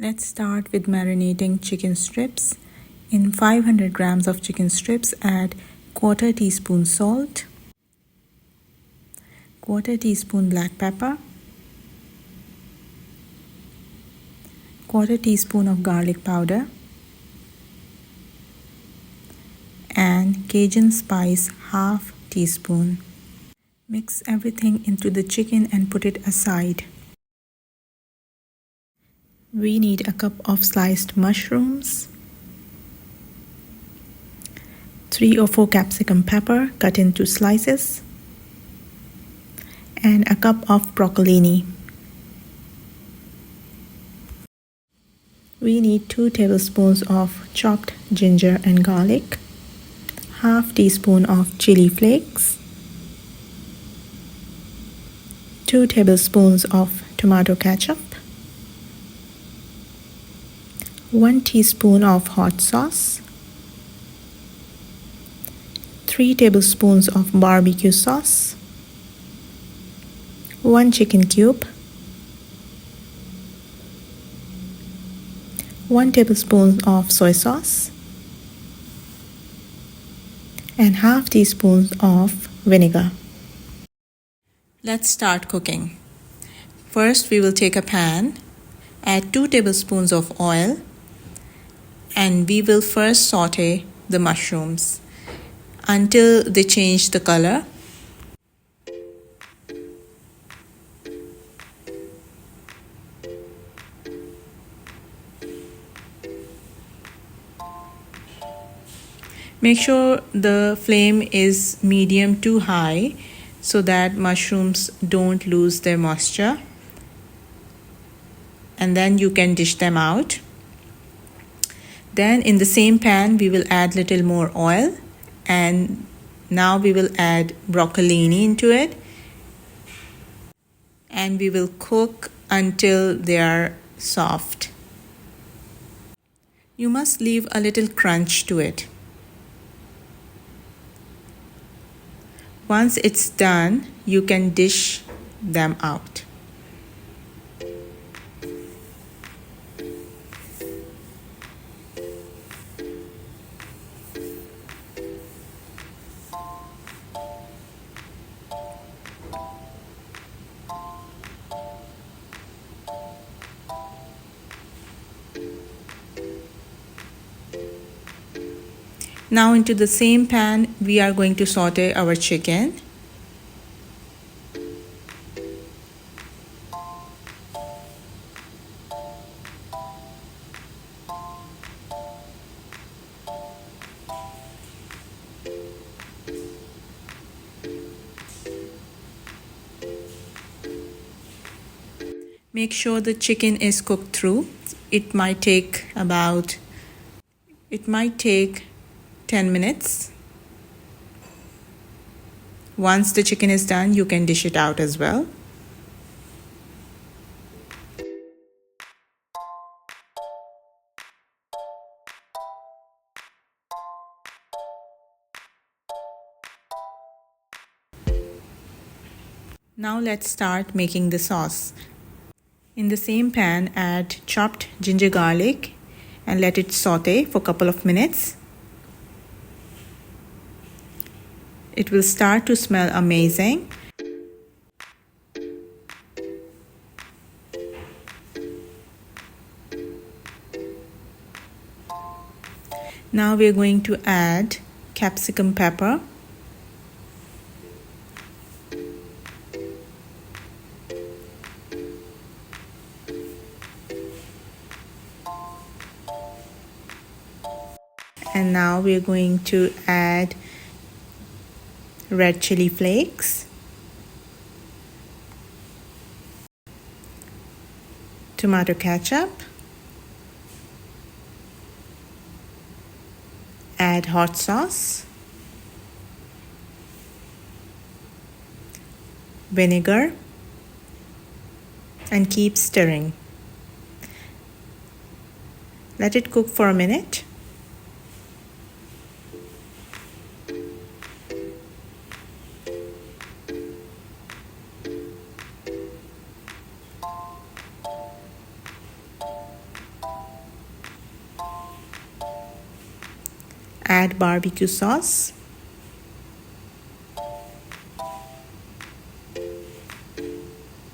Let's start with marinating chicken strips. In 500 grams of chicken strips, add quarter teaspoon salt, quarter teaspoon black pepper, quarter teaspoon of garlic powder, and Cajun Spice half teaspoon. Mix everything into the chicken and put it aside. We need a cup of sliced mushrooms, 3 or 4 capsicum pepper cut into slices, and a cup of broccolini. We need 2 tablespoons of chopped ginger and garlic, half teaspoon of chili flakes, 2 tablespoons of tomato ketchup, 1 teaspoon of hot sauce, 3 tablespoons of barbecue sauce, 1 chicken cube, 1 tablespoon of soy sauce, and half teaspoon of vinegar. Let's start cooking. First, we will take a pan, add 2 tablespoons of oil, and we will first saute the mushrooms until they change the color. Make sure the flame is medium to high so that mushrooms don't lose their moisture, and then you can dish them out. Then in the same pan we will add little more oil, and now we will add broccolini into it, and we will cook until they are soft. You must leave a little crunch to it. Once it's done, you can dish them out. Now into the same pan, we are going to saute our chicken. Make sure the chicken is cooked through. It might take 10 minutes. Once the chicken is done, you can dish it out as well. Now let's start making the sauce. In the same pan, add chopped ginger garlic and let it saute for a couple of minutes. It will start to smell amazing. Now we are going to add capsicum pepper. And now we are going to add red chili flakes, tomato ketchup, add hot sauce, vinegar, and keep stirring. Let it cook for a minute. add barbecue sauce.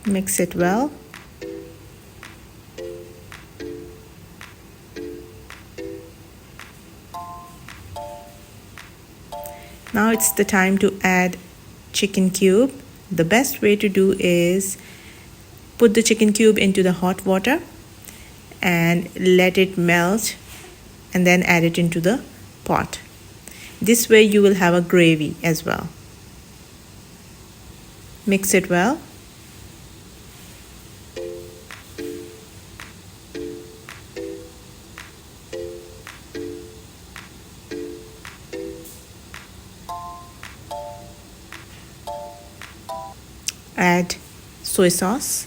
Mix it well. Now it's the time to add chicken cube. The best way to do is put the chicken cube into the hot water and let it melt and then add it into the pot. This way you will have a gravy as well. Mix it well. Add soy sauce.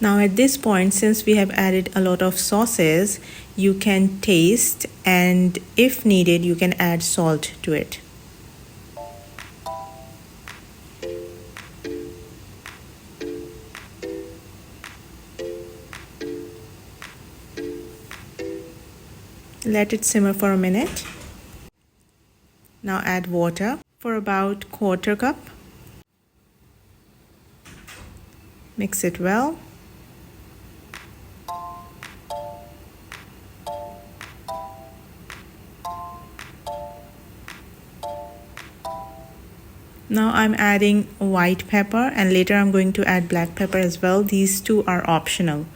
Now at this point, since we have added a lot of sauces, you can taste, and if needed, you can add salt to it. Let it simmer for a minute. Now add water for about 1/4 cup. Mix it well. Now I'm adding white pepper, and later I'm going to add black pepper as well. These two are optional.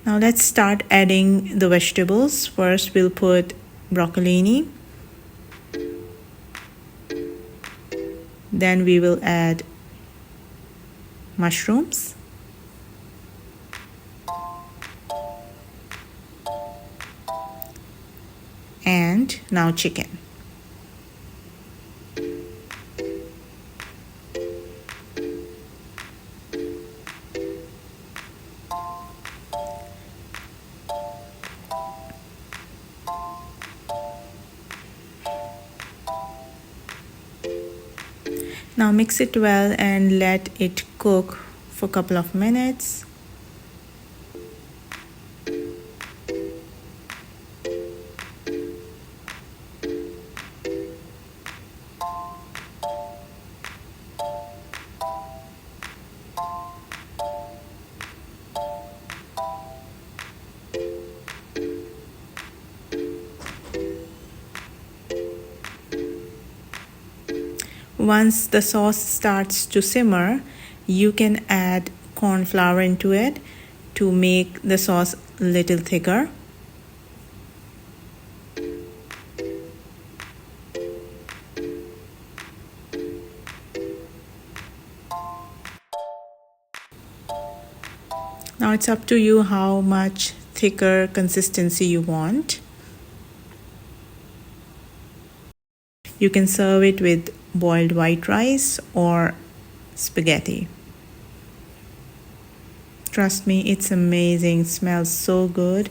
Now let's start adding the vegetables. First we'll put broccolini. Then we will add mushrooms. And now chicken. Now mix it well and let it cook for a couple of minutes. Once the sauce starts to simmer, you can add corn flour into it to make the sauce a little thicker. Now it's up to you how much thicker consistency you want. You can serve it with boiled white rice or spaghetti. Trust me, it's amazing. It smells so good.